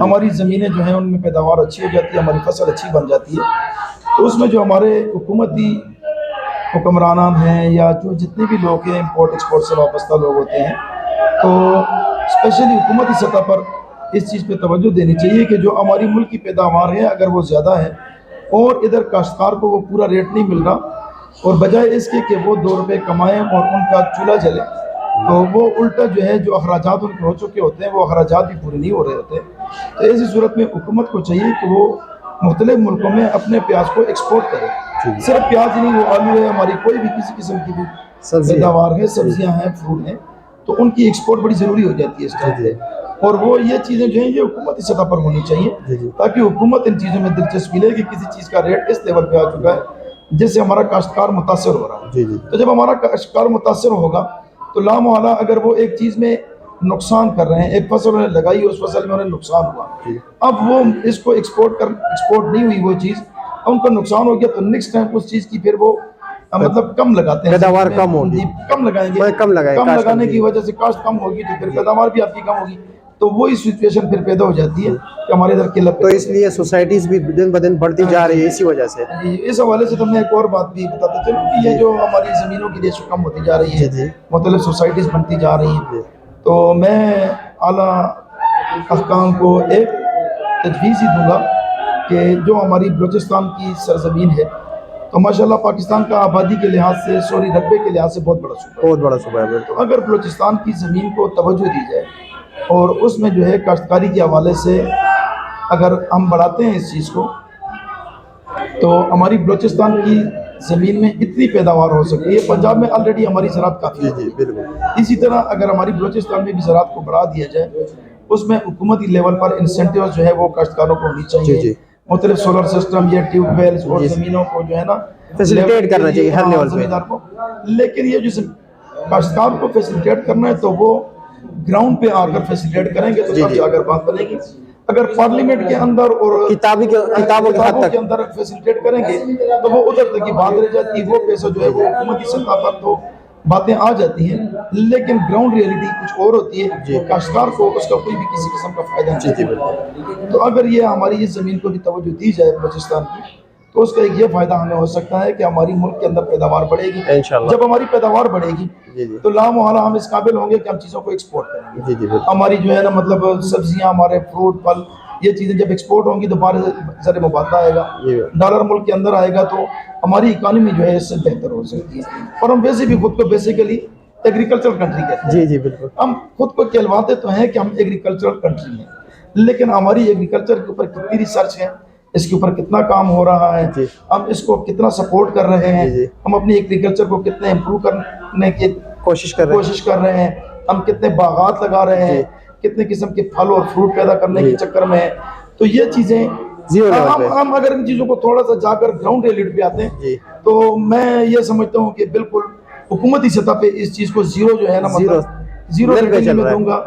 ہماری زمینیں جو ہیں ان میں پیداوار اچھی ہو جاتی ہے, ہماری فصل اچھی بن جاتی ہے. تو اس میں جو ہمارے حکومتی حکمران ہیں یا جو جتنے بھی لوگ ہیں امپورٹ ایکسپورٹ سے وابستہ لوگ ہوتے ہیں, تو اسپیشلی حکومتی سطح پر اس چیز پہ توجہ دینی چاہیے کہ جو ہماری ملک کی پیداوار ہے اگر وہ زیادہ ہے اور ادھر کاشتکار کو وہ پورا ریٹ نہیں مل رہا, اور بجائے اس کے کہ وہ 2 روپے کمائیں اور ان کا چولہا جلے, تو وہ الٹا جو ہے جو اخراجات ان کے ہو چکے ہوتے ہیں وہ اخراجات بھی پورے نہیں ہو رہے ہوتے. تو ایسی صورت میں حکومت کو چاہیے کہ وہ مختلف ملکوں میں اپنے پیاز کو ایکسپورٹ کرے. صرف پیاز ہی نہیں, وہ آلو ہے, ہماری کوئی بھی کسی قسم کی بھی پیداوار ہے, سبزیاں ہیں, فروٹ ہیں, تو ان کی ایکسپورٹ بڑی ضروری ہو جاتی ہے اس ٹائم پہ. اور وہ یہ چیزیں جو ہیں یہ حکومتی سطح پر ہونی چاہیے تاکہ حکومت ان چیزوں میں دلچسپی لے کہ کسی چیز کا ریٹ اس لیول پہ آ چکا ہے جس سے ہمارا کاشتکار متاثر ہو رہا ہے. تو جب ہمارا کاشتکار متاثر ہوگا تو لامحالہ اگر وہ ایک چیز میں نقصان کر رہے ہیں, ایک فصل انہیں لگائی اس فصل میں انہیں نقصان ہوا, اب وہ اس کو ایکسپورٹ نہیں ہوئی وہ چیز, ان کا نقصان ہو گیا, تو نیکسٹ ٹائم اس چیز کی پھر وہ مطلب کم لگاتے ہیں, پیداوار کم ہوگی, کم لگائیں گے, کم لگانے کی وجہ سے کاشت کم ہوگی تو پھر پیداوار بھی آپ کی کم ہوگی, تو وہی سچویشن پھر پیدا ہو جاتی ہے کہ ہمارے ادھر قلت. تو اس لیے سوسائٹیز بھی دن بدن بڑھتی جا رہی ہے اسی وجہ سے. اس حوالے سے تو میں ایک اور بات بھی بتاتا چلوں کہ یہ جو ہماری زمینوں کی ریشو کم ہوتی جا رہی ہے, مختلف سوسائٹیز بنتی جا رہی ہیں, تو میں اعلیٰ حکام کو ایک تجویز ہی دوں گا کہ جو ہماری بلوچستان کی سرزمین ہے, تو ماشاءاللہ پاکستان کا آبادی کے لحاظ سے رقبے کے لحاظ سے بہت بڑا صوبہ ہے. تو اگر بلوچستان کی زمین کو توجہ دی جائے اور اس میں جو ہے کاشتکاری کے حوالے سے اگر ہم بڑھاتے ہیں اس چیز کو, تو ہماری بلوچستان کی زمین میں اتنی پیداوار ہو سکتی ہے. پنجاب میں آلریڈی ہماری زراعت کافی ہے, اسی طرح اگر ہماری بلوچستان میں بھی زراعت کو بڑھا دیا جائے, اس میں حکومتی لیول پر انسینٹیو جو ہے وہ کاشتکاروں کو ہونی چاہیے, مختلف سولر سسٹم یا ٹیوب ویلز اور زمینوں کو جو ہے نا فیسیلیٹیٹ کرنا چاہیے ہر لیول پہ زمیندار کو. لیکن یہ جو کاشتکار کو فیسیلیٹیٹ کرنا ہے تو وہ گراؤنڈ پہ آ کر فیسیلیٹیٹ کریں گے تو تب جا کر بات بنے گی. اگر پارلیمنٹ کے اندر اور کتابوں کے اندر فیسیلیٹیٹ کریں گے تو وہ ادھر تک کی بات رہ جاتی ہے, وہ پیسہ جو ہے وہ حکومتی سطح پر تو باتیں آ جاتی ہیں, لیکن گراؤنڈ ریئلٹی کچھ اور ہوتی ہے. کاشتکار کو اس کا کوئی بھی کسی قسم کا فائدہ نہیں ہے. تو اگر یہ ہماری اس زمین کو بھی توجہ دی جائے بلوچستان کی, تو اس کا ایک یہ فائدہ ہمیں ہو سکتا ہے کہ ہماری ملک کے اندر پیداوار بڑھے گی. جب ہماری پیداوار بڑھے گی تو لامحالہ ہم اس قابل ہوں گے کہ ہم چیزوں کو ایکسپورٹ کریں گے. ہماری جو ہے نا مطلب سبزیاں, ہمارے فروٹ, پھل, یہ چیزیں جب ایکسپورٹ ہوں گی تو باہر زر مبادلہ آئے گا, ڈالر ملک کے اندر آئے گا, تو ہماری اکانومی جو ہے اس سے بہتر ہو سکتی ہے. اور ہم ویسے بھی خود کو بیسیکلی ایگریکلچر کنٹری کہتے ہیں. بالکل. ہم خود کو کہلواتے تو ہیں کہ ہم ایگریکلچرل کنٹری ہیں, لیکن ہماری ایگریکلچر کے اوپر کتنی ریسرچ ہے, اس کے اوپر کتنا کام ہو رہا ہے, ہم اس کو کتنا سپورٹ کر رہے ہیں, ہم اپنی ایگریکلچر کو کتنے امپروو کرنے کی کوشش کر رہے ہیں, ہم کتنے باغات لگا رہے ہیں, کتنے قسم کے پھل اور فروٹ پیدا کرنے کے چکر میں. تو یہ چیزیں ہم اگر ان چیزوں کو تھوڑا سا جا کر گراؤنڈ ریئلٹی پہ آتے ہیں تو میں یہ سمجھتا ہوں کہ بالکل حکومتی سطح پہ اس چیز کو زیرو جو ہے نا زیرو ریٹنگ میں دوں گا.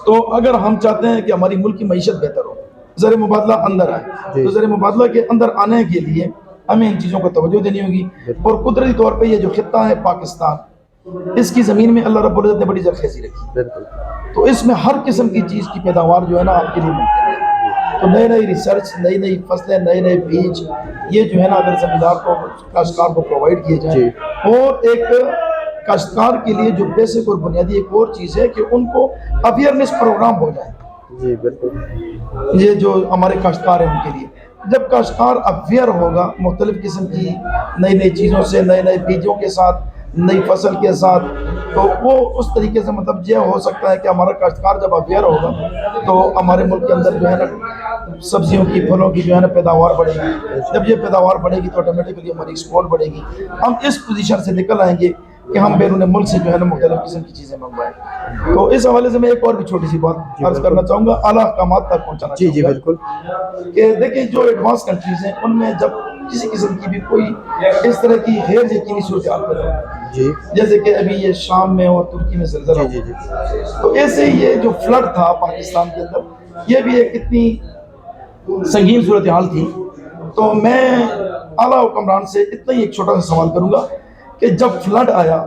تو اگر ہم چاہتے ہیں کہ ہماری ملک کی معیشت بہتر ہو, زر مبادلہ اندر آئے, تو زر مبادلہ کے اندر آنے کے لیے ہمیں ان چیزوں کو توجہ دینی ہوگی. اور قدرتی طور پہ یہ جو خطہ ہے پاکستان, اس کی زمین میں اللہ رب العزت نے بڑی زرخیزی رکھی, تو اس میں ہر قسم کی چیز کی پیداوار جو ہے نا آپ کے لیے ممکن ہے. تو نئی ریسرچ, نئی فصلیں, نئے بیج, یہ جو ہے نا اگر زمیندار کو, کاشتکار کو پرووائڈ کیے جائیں. اور ایک کاشتکار کے لیے جو بیسک اور بنیادی ایک اور چیز ہے کہ ان کو اویئرنیس پروگرام ہو جائے. یہ جو ہمارے کاشتکار ہیں ان کے لیے, جب کاشتکار اویئر ہوگا مختلف قسم کی نئی چیزوں سے, نئے بیجوں کے ساتھ, نئی فصل کے ساتھ, تو وہ اس طریقے سے مطلب یہ ہو سکتا ہے کہ ہمارا کاشتکار جب اویئر ہوگا تو ہمارے ملک کے اندر جو ہے نا سبزیوں کی, پھلوں کی جو ہے نا پیداوار بڑھے گی. جب یہ پیداوار بڑھے گی تو آٹومیٹکلی ہماری ایکسپورٹ بڑھے گی. ہم اس پوزیشن سے نکل آئیں گے کہ ہم بیرون ملک سے جو ہے نا مختلف قسم کی چیزیں منگوائیں. تو اس حوالے سے میں ایک اور بھی چھوٹی سی بات عرض کرنا چاہوں گا, اعلیٰ احکامات تک پہنچانا چاہوں گا. بالکل. کہ دیکھیں جو ایڈوانس کنٹریز ہیں ان میں جب کسی قسم کی بھی کوئی اس طرح کی غیر یقینی صورتحال پیدا ہوتی ہے, جیسے کہ ابھی یہ شام میں اور ترکی میں زلزلہ ہوا, تو ایسے یہ جو فلڈ تھا پاکستان کے اندر, یہ بھی ایک اتنی سنگین صورتحال تھی. تو میں اعلیٰ حکمران سے اتنا ہی ایک چھوٹا سا سوال کروں گا کہ جب فلڈ آیا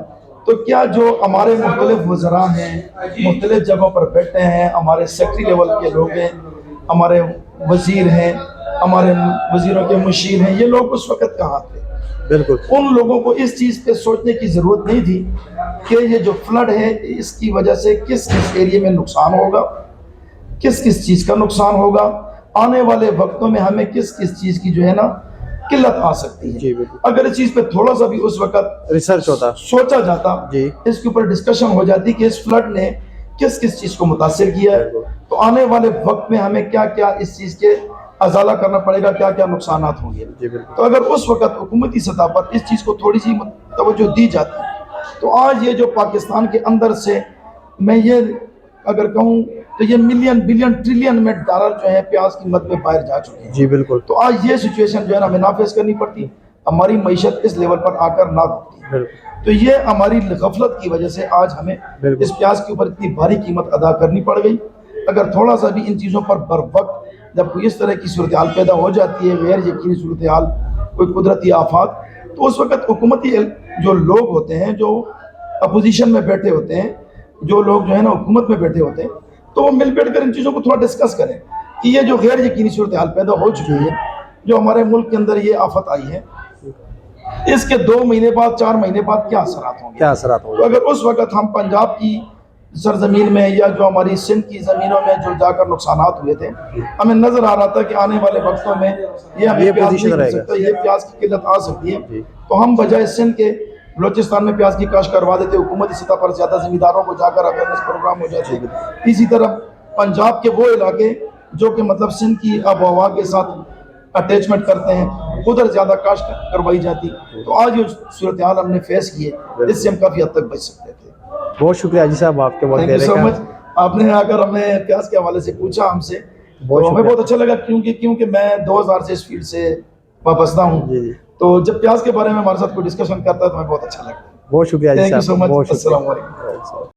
تو کیا جو ہمارے مختلف وزراء ہیں، مختلف جگہوں پر بیٹھے ہیں، ہمارے سیکٹری لیول کے لوگ ہیں، ہمارے وزیر ہیں، ہمارے وزیروں کے مشیر ہیں، یہ لوگ اس وقت کہاں تھے؟ بالکل ان لوگوں کو اس چیز پہ سوچنے کی ضرورت نہیں تھی کہ یہ جو فلڈ ہے اس کی وجہ سے کس کس ایریے میں نقصان ہوگا، کس کس چیز کا نقصان ہوگا، آنے والے وقتوں میں ہمیں کس کس چیز کی جو ہے نا قلت آ سکتی ہے۔ جی بالکل، اگر اس چیز پہ تھوڑا سا بھی اس وقت ریسرچ ہوتا سوچا جاتا، جی اس کے اوپر ڈسکشن ہو جاتی کہ اس فلڈ نے کس کس چیز کو متاثر کیا ہے، تو آنے والے وقت میں ہمیں کیا کیا اس چیز کے ازالہ کرنا پڑے گا، کیا کیا نقصانات ہوں گے۔ جی بالکل، تو اگر اس وقت حکومتی سطح پر اس چیز کو تھوڑی سی توجہ دی جاتی تو آج یہ جو پاکستان کے اندر سے میں یہ اگر کہوں تو یہ ملین بلین ٹریلین میں ڈالر جو ہے پیاز کی مد میں باہر جا چکے ہیں۔ جی بالکل، تو آج یہ سچویشن جو ہے نا ہمیں نافذ کرنی پڑتی، ہماری معیشت اس لیول پر آ کر نہ رکتی۔ بالکل، تو یہ ہماری غفلت کی وجہ سے آج ہمیں بالکل، اس پیاز کے اوپر اتنی بھاری قیمت ادا کرنی پڑ گئی۔ اگر تھوڑا سا بھی ان چیزوں پر بر وقت جب کوئی اس طرح کی صورتحال پیدا ہو جاتی ہے، غیر یقینی صورتحال، کوئی قدرتی آفات، تو اس وقت حکومتی جو لوگ ہوتے ہیں، جو اپوزیشن میں بیٹھے ہوتے ہیں، جو لوگ جو ہے نا حکومت میں بیٹھے ہوتے ہیں، تو وہ مل بیٹھ کر ان چیزوں کو تھوڑا ڈسکس کریں کہ یہ جو غیر یقینی صورتحال پیدا ہو چکی ہے، جو ہمارے ملک کے اندر یہ آفت آئی ہے، اس کے 2 مہینے بعد 4 مہینے بعد کیا اثرات ہوں گے۔ کیا اثرات ہوں تو گے؟ اگر اس وقت ہم پنجاب کی سرزمین میں یا جو ہماری سندھ کی زمینوں میں جو جا کر نقصانات ہوئے تھے، ہمیں نظر آ رہا تھا کہ آنے والے وقتوں میں یہ ہمیں پیاز پوزیشن نہیں رہے مل گا، سکتا، یہ پیاز کی قلت آ سکتی ہے۔ جی تو ہم بجائے سندھ کے بلوچستان میں پیاز کی کاشت کروا دیتے، حکومتی سطح پر زیادہ زمینداروں کو جا کر اویئرنیس پروگرام ہو جاتے۔ اسی طرح پنجاب کے وہ علاقے جو کہ مطلب سندھ کی آب و ہوا کے ساتھ اٹیچمنٹ کرتے ہیں، ادھر زیادہ کاشت کروائی جاتی۔ تو آج جو صورتحال ہم نے فیس کی ہے، اس سے ہم کافی حد تک بچ سکتے تھے۔ بہت شکریہ حاجی صاحب آپ کے وقت تھینک یو دینے سو کا۔ مچ، آپ نے آ کر ہمیں پیاز کے حوالے سے پوچھا ہم سے، بہت تو ہمیں شکریہ۔ بہت اچھا لگا کیونکہ میں 2000 سے اس فیلڈ سے وابستہ ہوں، جی جی، تو جب پیاز کے بارے میں ہمارے ساتھ کوئی ڈسکشن کرتا ہے تو ہمیں بہت اچھا لگتا ہے۔ بہت شکریہ حاجی تھینک یو صاحب، سو مچ، بہت شکریہ۔ السلام علیکم۔